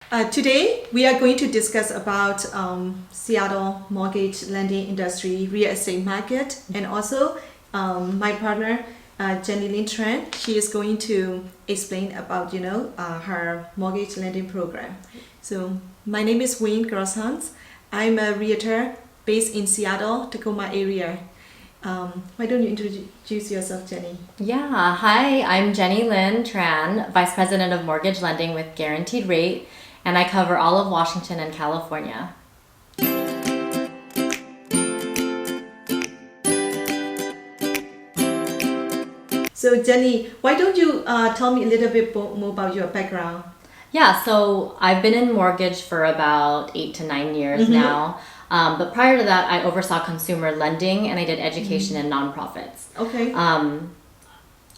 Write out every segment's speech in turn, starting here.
Today we are going to discuss about Seattle mortgage lending industry, real estate market, and also my partner JennyLyn Tran. She is going to explain about her mortgage lending program. So my name is Wayne Grosshans. I'm a realtor based in Seattle, Tacoma area. Why don't you introduce yourself, Jenny? Yeah, hi, I'm JennyLyn Tran, Vice President of Mortgage Lending with Guaranteed Rate, and I cover all of Washington and California. So Jenny, why don't you tell me a little bit more about your background? Yeah, so I've been in mortgage for about 8 to 9 years now. But prior to that, I oversaw consumer lending and I did education in nonprofits. Okay.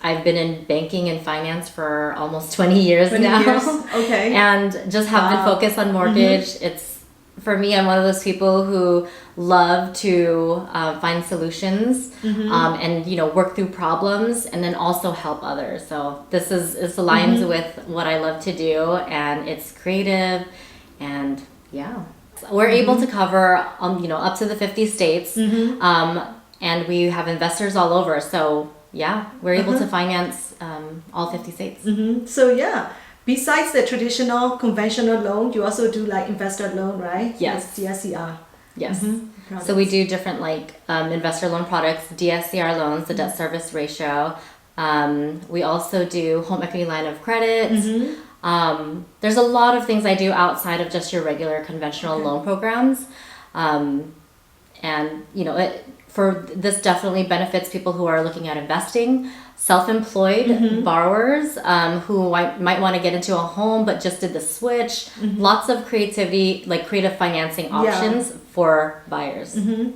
I've been in banking and finance for almost 20 years 20 now. years. Okay. And just have been focused on mortgage. It's, for me, I'm one of those people who love to find solutions and, work through problems and then also help others. So this aligns with what I love to do, and it's creative, and yeah. We're able to cover, up to the 50 states, and we have investors all over. So yeah, we're able to finance all 50 states. So yeah, besides the traditional conventional loan, you also do like investor loan, right? Yes. DSCR. Yes. So we do different investor loan products, DSCR loans, the debt service ratio. We also do home equity line of credit. There's a lot of things I do outside of just your regular conventional loan programs. This definitely benefits people who are looking at investing, self-employed borrowers who might want to get into a home but just did the switch. Lots of creativity, like creative financing options for buyers.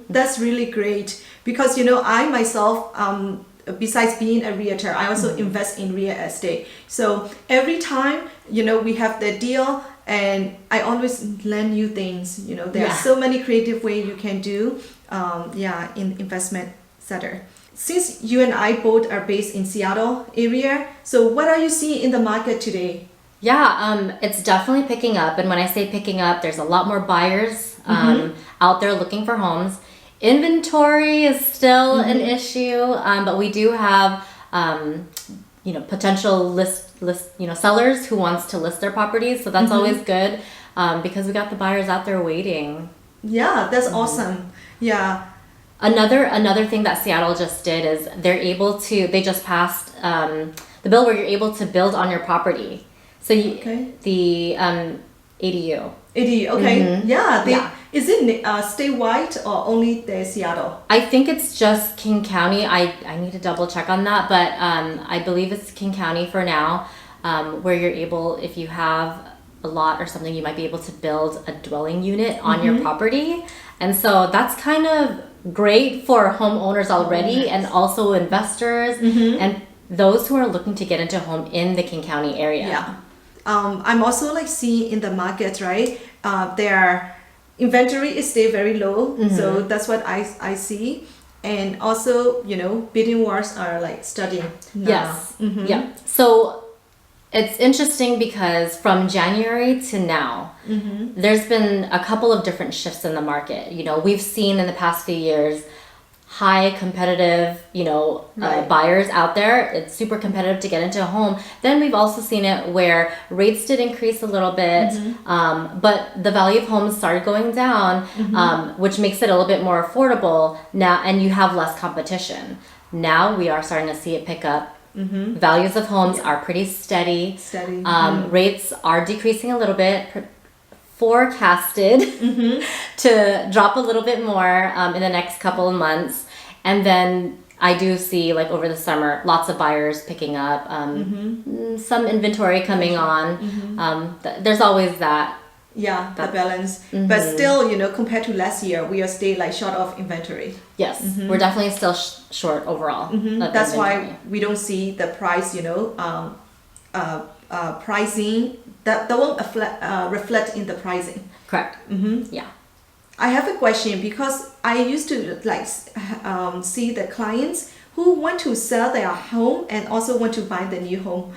That's really great because I myself, besides being a realtor, I also invest in real estate. So every time we have the deal, and I always lend you things. There are so many creative ways you can do in investment sector. Since you and I both are based in Seattle area, so what are you seeing in the market today? Yeah, it's definitely picking up. And when I say picking up, there's a lot more buyers out there looking for homes. Inventory is still an issue, but we do have potential sellers who wants to list their properties. So that's always good because we got the buyers out there waiting. Yeah, that's awesome. Yeah. Another thing that Seattle just did is they just passed the bill where you're able to build on your property. So the ADU. ADU, okay. Is it statewide or only the Seattle? I think it's just King County. I need to double check on that, but I believe it's King County for now, where you're able, if you have a lot or something, you might be able to build a dwelling unit on your property. And so that's kind of great for homeowners already and also investors and those who are looking to get into a home in the King County area. Yeah. I'm also seeing in the market, right? Their inventory is still very low. So that's what I see. And also, bidding wars are studying now. Yes. Yeah. So it's interesting because from January to now, there's been a couple of different shifts in the market. We've seen in the past few years high competitive, buyers out there. It's super competitive to get into a home. Then we've also seen it where rates did increase a little bit, but the value of homes started going down, which makes it a little bit more affordable now, and you have less competition. Now we are starting to see it pick up. Values of homes are pretty steady. Rates are decreasing a little bit. Forecasted to drop a little bit more in the next couple of months, and then I do see over the summer lots of buyers picking up, some inventory coming on. There's always that. Yeah, the balance. But still, compared to last year, we are still short of inventory. Yes, we're definitely still short overall. That's why we don't see the price, pricing that won't reflect in the pricing. Correct. Yeah. I have a question because I used to see the clients who want to sell their home and also want to buy the new home,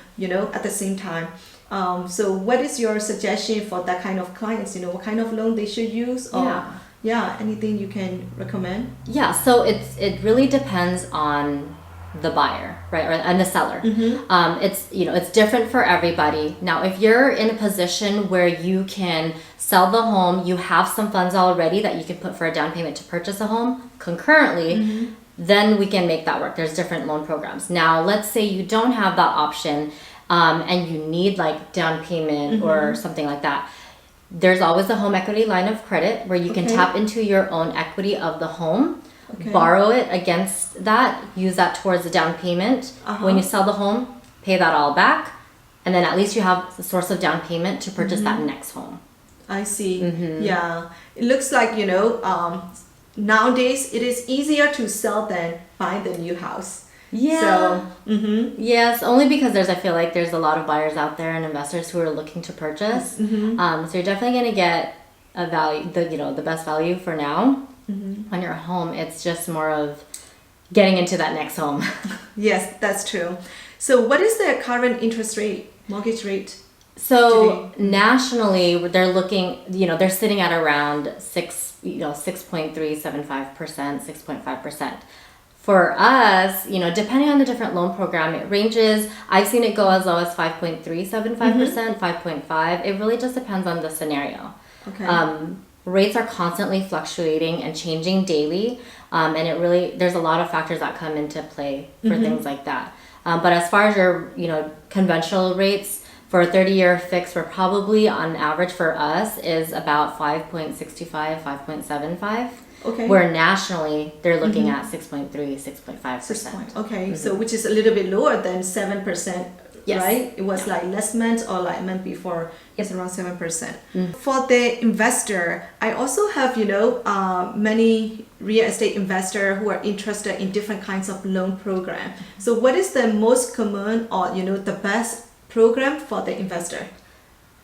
at the same time. So what is your suggestion for that kind of clients? You know, what kind of loan they should use, or anything you can recommend? Yeah, so it really depends on the buyer, right, and the seller. It's different for everybody. Now, if you're in a position where you can sell the home, you have some funds already that you can put for a down payment to purchase a home concurrently, then we can make that work. There's different loan programs. Now, let's say you don't have that option, and you need like down payment or something like that. There's always a home equity line of credit where you can tap into your own equity of the home, borrow it against that, use that towards the down payment. When you sell the home, pay that all back, and then at least you have the source of down payment to purchase that next home. I see. Yeah, it looks like, you know, nowadays it is easier to sell than buy the new house. Yeah. So, yes, only because I feel like there's a lot of buyers out there and investors who are looking to purchase. So you're definitely going to get a value, the best value for now on your home. It's just more of getting into that next home. Yes, that's true. So what is the current interest rate, mortgage rate? So nationally, they're looking, they're sitting at around 6.375%, 6.5%. For us, depending on the different loan program, it ranges. I've seen it go as low as 5.375%, 5.5. It really just depends on the scenario. Rates are constantly fluctuating and changing daily, and there's a lot of factors that come into play for things like that. But as far as your, conventional rates for a 30-year fix, we're probably on average for us is about 5.65, 5.75. Where nationally they're looking at 6.3, 6.5%. Okay, so which is a little bit lower than 7%, right? It was like last month or like month before. It's around 7%. For the investor, I also have, many real estate investors who are interested in different kinds of loan program. So what is the most common or, the best program for the investor?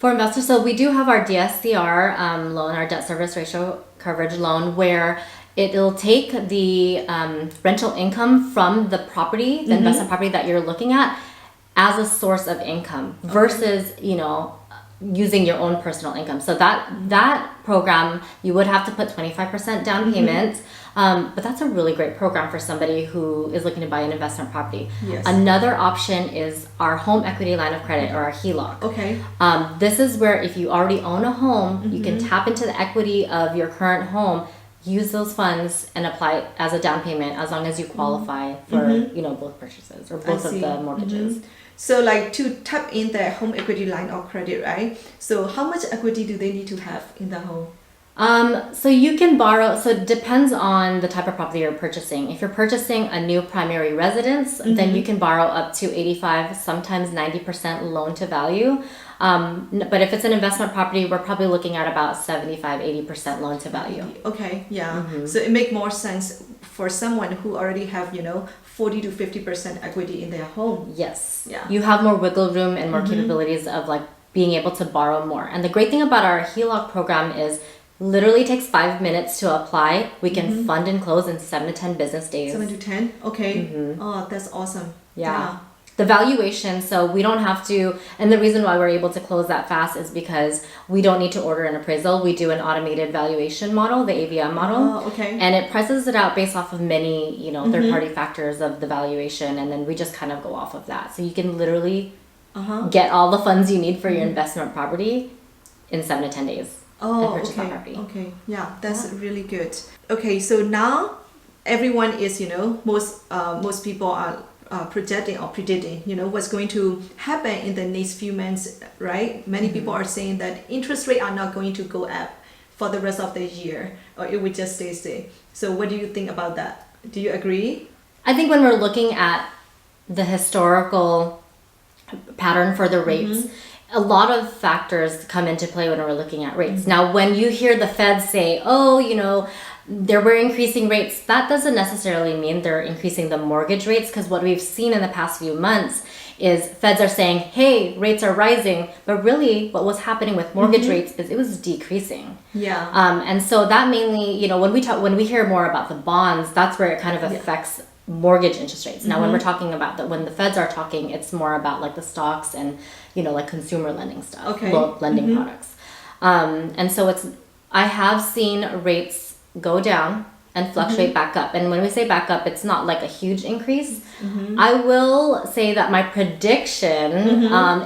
For investors, so we do have our DSCR loan, our debt service ratio coverage loan, where it'll take the rental income from the property, the investment property that you're looking at, as a source of income versus, using your own personal income. So that program, you would have to put 25% down payment. But that's a really great program for somebody who is looking to buy an investment property. Yes. Another option is our home equity line of credit, or our HELOC. This is where if you already own a home, you can tap into the equity of your current home, use those funds and apply it as a down payment as long as you qualify for both purchases or both of the mortgages. So like to tap in the home equity line of credit, right? So how much equity do they need to have in the home? So you can borrow, so it depends on the type of property you're purchasing. If you're purchasing a new primary residence, then you can borrow up to 85, sometimes 90% loan to value. But if it's an investment property, we're probably looking at about 75, 80% loan to value. Okay, yeah. So it makes more sense for someone who already have, 40 to 50% equity in their home. Yes. Yeah. You have more wiggle room and more capabilities of like being able to borrow more. And the great thing about our HELOC program is literally takes 5 minutes to apply. We can fund and close in 7 to 10 business days. 7 to 10? Okay. Oh, that's awesome. Yeah. The valuation, so we don't have to, and the reason why we're able to close that fast is because we don't need to order an appraisal. We do an automated valuation model, the AVM model. Oh, okay. And it prices it out based off of many, third-party factors of the valuation, and then we just kind of go off of that. So you can literally get all the funds you need for your investment property in 7 to 10 days. Oh, okay. Okay. Yeah, that's really good. Okay, so now everyone is, most people are projecting or predicting, what's going to happen in the next few months, right? Many people are saying that interest rates are not going to go up for the rest of the year, or it will just stay steady. So what do you think about that? Do you agree? I think when we're looking at the historical pattern for the rates, a lot of factors come into play when we're looking at rates. Now, when you hear the Fed say, we're increasing rates, that doesn't necessarily mean they're increasing the mortgage rates, because what we've seen in the past few months is Feds are saying, hey, rates are rising, but really what was happening with mortgage rates is it was decreasing. Yeah. And so that mainly, when we hear more about the bonds, that's where it kind of affects mortgage interest rates. Now, when we're talking about that, when the feds are talking, it's more about like the stocks and, like consumer lending stuff, lending products. And so I have seen rates go down and fluctuate back up. And when we say back up, it's not like a huge increase. I will say that my prediction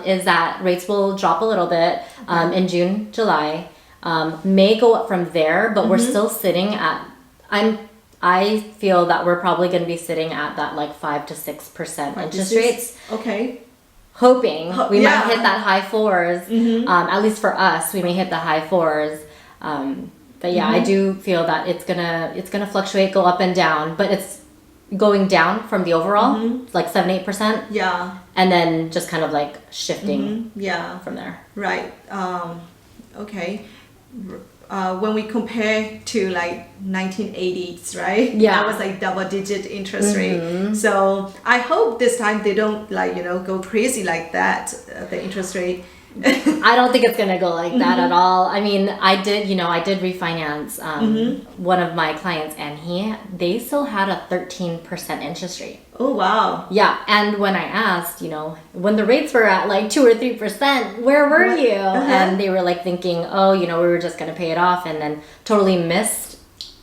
is that rates will drop a little bit in June, July, may go up from there, but we're still sitting at, I feel that we're probably going to be sitting at that like 5 to 6% interest rates. Okay. Hoping we might hit that high 4s. At least for us, we may hit the high 4s. But yeah, I do feel that it's gonna fluctuate, go up and down, but it's going down from the overall, like 7-8%. Yeah. And then just kind of like shifting. Yeah. From there. Right. Okay. When we compare to like 1980s, right? Yeah. That was like double-digit interest rate. So I hope this time they don't like go crazy like that. The interest rate. I don't think it's gonna go like that at all. I mean, I did refinance one of my clients, and they still had a 13% interest rate. Oh wow! Yeah, and when I asked, when the rates were at like 2 or 3%, where were you? And they were like thinking, oh, we were just gonna pay it off, and then totally missed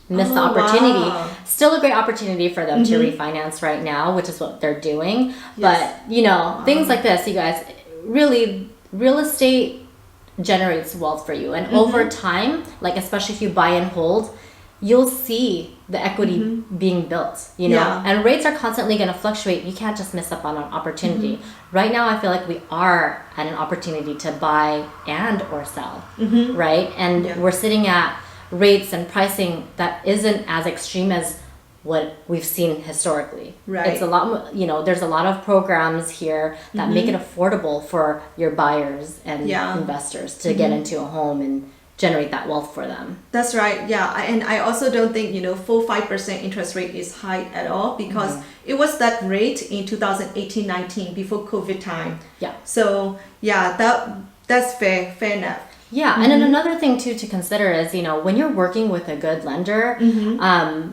the opportunity. Wow. Still a great opportunity for them to refinance right now, which is what they're doing. Yes. But things like this, you guys, really. Real estate generates wealth for you, and over time, like especially if you buy and hold, you'll see the equity being built, and rates are constantly going to fluctuate. You can't just miss up on an opportunity. Right now, I feel like we are at an opportunity to buy and or sell, right? And we're sitting at rates and pricing that isn't as extreme as what we've seen historically. Right. It's a lot, there's a lot of programs here that make it affordable for your buyers and investors to get into a home and generate that wealth for them. That's right. Yeah. And I also don't think, 4-5% interest rate is high at all, because it was that rate in 2018-19 before COVID time. Yeah. So yeah, that's fair enough. Yeah, and then another thing too to consider is, when you're working with a good lender,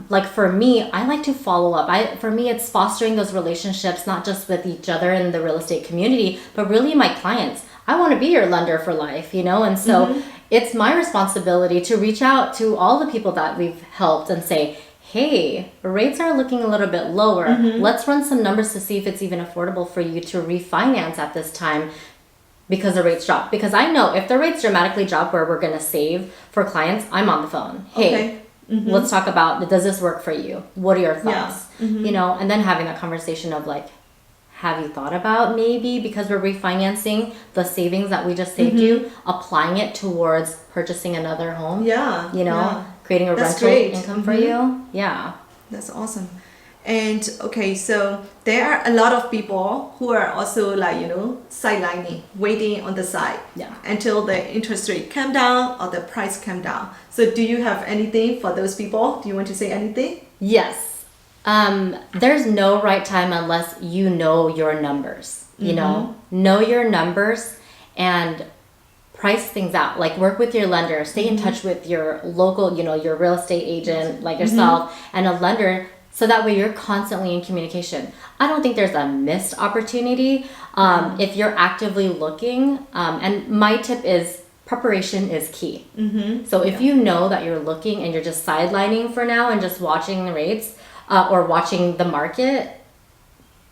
like for me, I like to follow up. For me, it's fostering those relationships, not just with each other in the real estate community, but really my clients. I want to be your lender for life, and so it's my responsibility to reach out to all the people that we've helped and say, hey, rates are looking a little bit lower. Let's run some numbers to see if it's even affordable for you to refinance at this time, because the rates drop. Because I know if the rates dramatically drop where we're going to save for clients, I'm on the phone. Hey, let's talk about, does this work for you? What are your thoughts? And then having that conversation of like, have you thought about maybe, because we're refinancing the savings that we just saved you, applying it towards purchasing another home? Creating a rental income for you? Yeah. That's awesome. And okay, so there are a lot of people who are also like, sidelining, waiting on the side until the interest rate come down or the price come down. So do you have anything for those people? Do you want to say anything? Yes. There's no right time unless you know your numbers, know your numbers and price things out. Like work with your lender, stay in touch with your local, your real estate agent like yourself and a lender. So that way you're constantly in communication. I don't think there's a missed opportunity if you're actively looking. And my tip is preparation is key. So if you know that you're looking and you're just sidelining for now and just watching the rates or watching the market,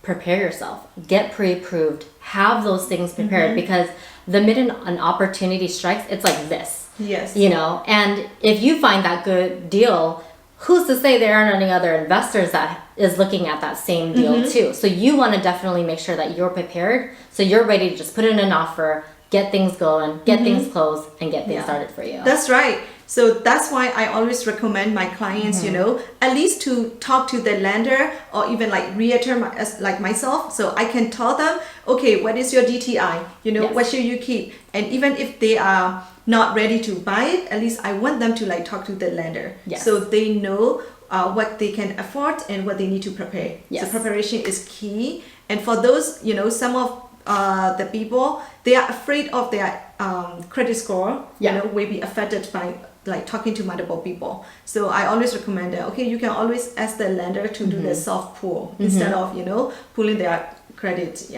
prepare yourself. Get pre-approved. Have those things prepared because the minute an opportunity strikes, it's like this. Yes. And if you find that good deal, who's to say there aren't any other investors that is looking at that same deal too? So you want to definitely make sure that you're prepared. So you're ready to just put in an offer, get things going, get things closed, and get things started for you. That's right. So that's why I always recommend my clients, at least to talk to the lender or even like realtor like myself. So I can tell them, okay, what is your DTI? What should you keep? And even if they are not ready to buy it, at least I want them to like talk to the lender so they know what they can afford and what they need to prepare. So preparation is key. And for those, some of the people, they are afraid of their credit score, will be affected by like talking to multiple people. So I always recommend that, okay, you can always ask the lender to do the soft pull instead of, pulling their credit.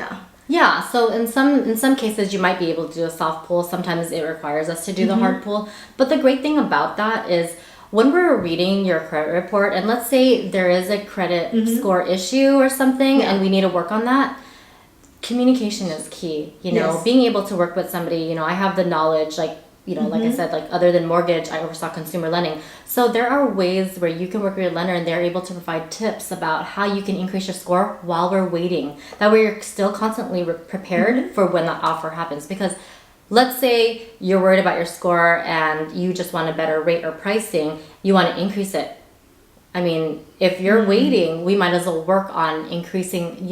Yeah, so in some cases you might be able to do a soft pull. Sometimes it requires us to do the hard pull. But the great thing about that is when we're reading your credit report, and let's say there is a credit score issue or something, and we need to work on that, communication is key. Being able to work with somebody, I have the knowledge, like, like I said, like other than mortgage, I oversaw consumer lending. So there are ways where you can work with your lender and they're able to provide tips about how you can increase your score while we're waiting. That way you're still constantly prepared for when that offer happens. Because let's say you're worried about your score and you just want a better rate or pricing, you want to increase it. I mean, if you're waiting, we might as well work on increasing,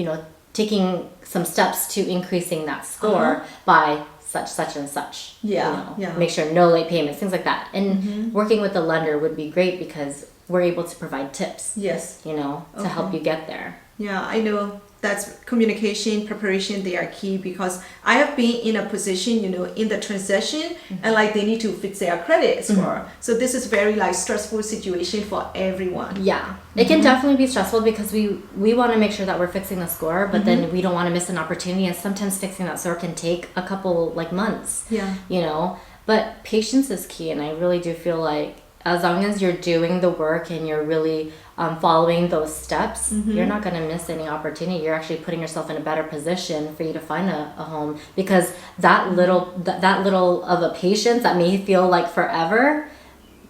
taking some steps to increasing that score by such and such. Make sure no late payments, things like that. And working with the lender would be great because we're able to provide tips. Yes. To help you get there. Yeah, I know that's communication, preparation, they are key because I have been in a position, in the transition and like they need to fix their credit score. So this is very like stressful situation for everyone. Yeah, it can definitely be stressful because we want to make sure that we're fixing the score, but then we don't want to miss an opportunity. And sometimes fixing that score can take a couple like months. Yeah. But patience is key. And I really do feel like as long as you're doing the work and you're really following those steps, you're not going to miss any opportunity. You're actually putting yourself in a better position for you to find a home because that little of a patience that may feel like forever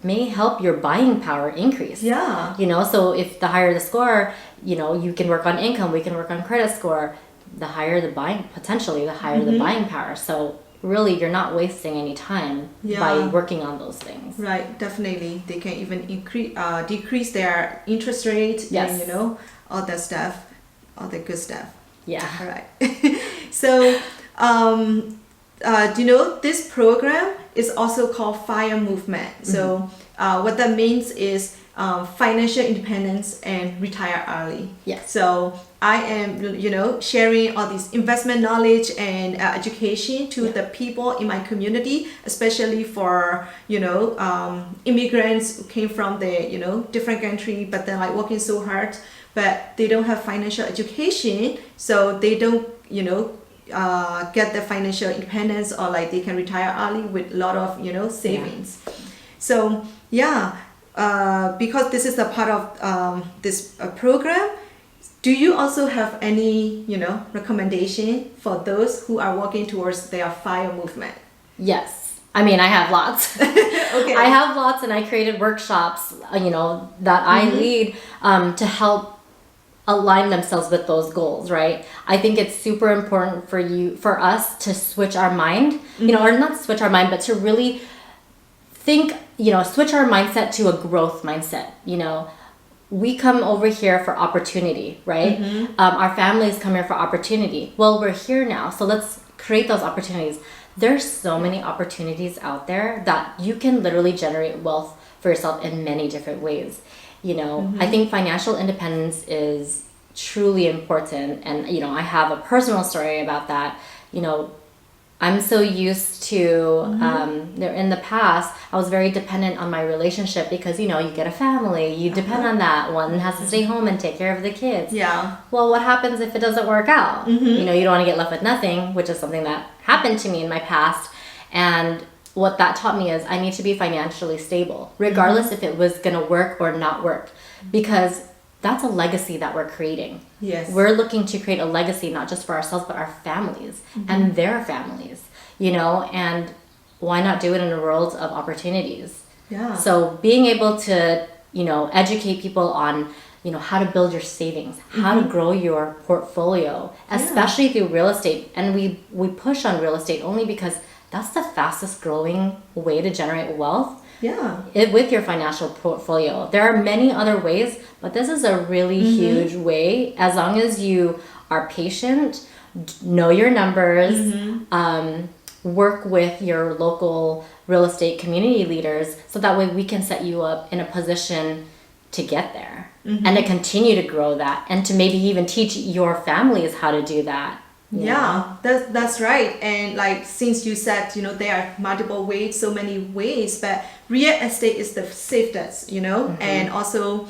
may help your buying power increase. Yeah. So if the higher the score, you can work on income, we can work on credit score. The higher the buying, potentially the higher the buying power. So really you're not wasting any time by working on those things. Right, definitely. They can even decrease their interest rate and all that stuff, all the good stuff. Yeah. All right. So this program is also called FIRE movement. So what that means is financial independence and retire early. Yes. So I am, sharing all this investment knowledge and education to the people in my community, especially for, immigrants who came from the, different country, but then like working so hard, but they don't have financial education. So they don't, get the financial independence or like they can retire early with a lot of, savings. So, because this is a part of this program, do you also have any, recommendation for those who are working towards their FIRE movement? Yes. I mean, I have lots. Okay. I have lots and I created workshops, that I lead to help align themselves with those goals, right? I think it's super important for us to switch our mind, or not switch our mind, but to really think, switch our mindset to a growth mindset. We come over here for opportunity, right? Our families come here for opportunity. Well, we're here now, so let's create those opportunities. There's so many opportunities out there that you can literally generate wealth for yourself in many different ways. I think financial independence is truly important. And, I have a personal story about that. I'm so used to, in the past, I was very dependent on my relationship because, you get a family, you depend on that. One has to stay home and take care of the kids. Yeah. Well, what happens if it doesn't work out? You don't want to get left with nothing, which is something that happened to me in my past. And what that taught me is I need to be financially stable, regardless if it was going to work or not work, because that's a legacy that we're creating. Yes. We're looking to create a legacy, not just for ourselves, but our families and their families, and why not do it in a world of opportunities? Yeah. So being able to, educate people on, how to build your savings, how to grow your portfolio, especially through real estate. And we push on real estate only because that's the fastest growing way to generate wealth. Yeah. With your financial portfolio. There are many other ways, but this is a really huge way. As long as you are patient, know your numbers, work with your local real estate community leaders, so that way we can set you up in a position to get there and to continue to grow that and to maybe even teach your families how to do that. you know? Yeah, that's right. And like since you said, you know, there are multiple ways, so many ways, but real estate is the safest, you know, and also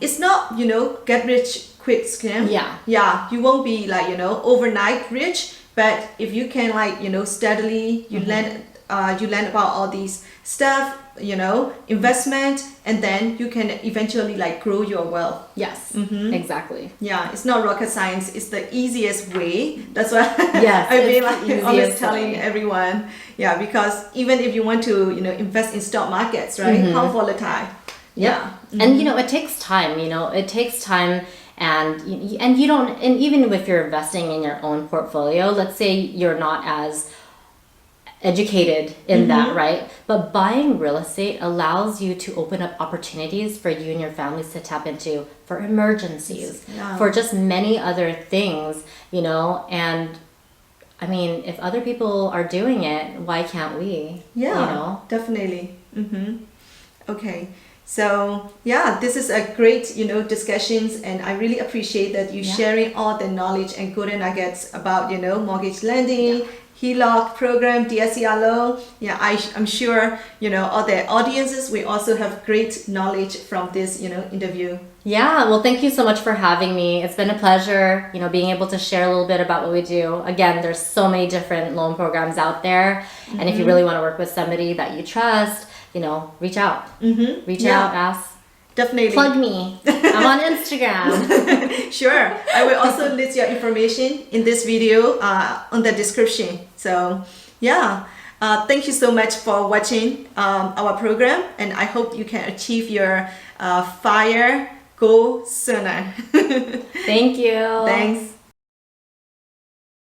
it's not, you know, get rich quick scam. Yeah. Yeah, you won't be like, you know, overnight rich, but if you can like, you know, steadily you learn about all these stuff, you know, investment, and then you can eventually like grow your wealth. Yes, exactly. Yeah, it's not rocket science. It's the easiest way. That's what Yes, I've been it's the like always easiest telling way. everyone. Yeah, because even if you want to, you know, invest in stock markets, right? How volatile. Yeah. And you know, it takes time, you know, it takes time, and you don't, and even if you're investing in your own portfolio, let's say you're not as educated in that, right? But buying real estate allows you to open up opportunities for you and your families to tap into for emergencies, Yeah. for just many other things, you know. And I mean, if other people are doing it, why can't we? Yeah, You know? definitely. Okay. So yeah, this is a great, you know, discussions, and I really appreciate that you sharing all the knowledge and golden nuggets about, you know, mortgage lending, HELOC program, DSCR loan. Yeah, I'm sure, you know, all the audiences will also have great knowledge from this, you know, interview. Yeah, well, thank you so much for having me. It's been a pleasure, you know, being able to share a little bit about what we do. Again, there's so many different loan programs out there. And if you really want to work with somebody that you trust, you know, reach out. Reach out, ask. Definitely. Plug me. I'm on Instagram. Sure. I will also list your information in this video on the description. So yeah, thank you so much for watching our program, and I hope you can achieve your FIRE goal sooner. Thank you. Thanks.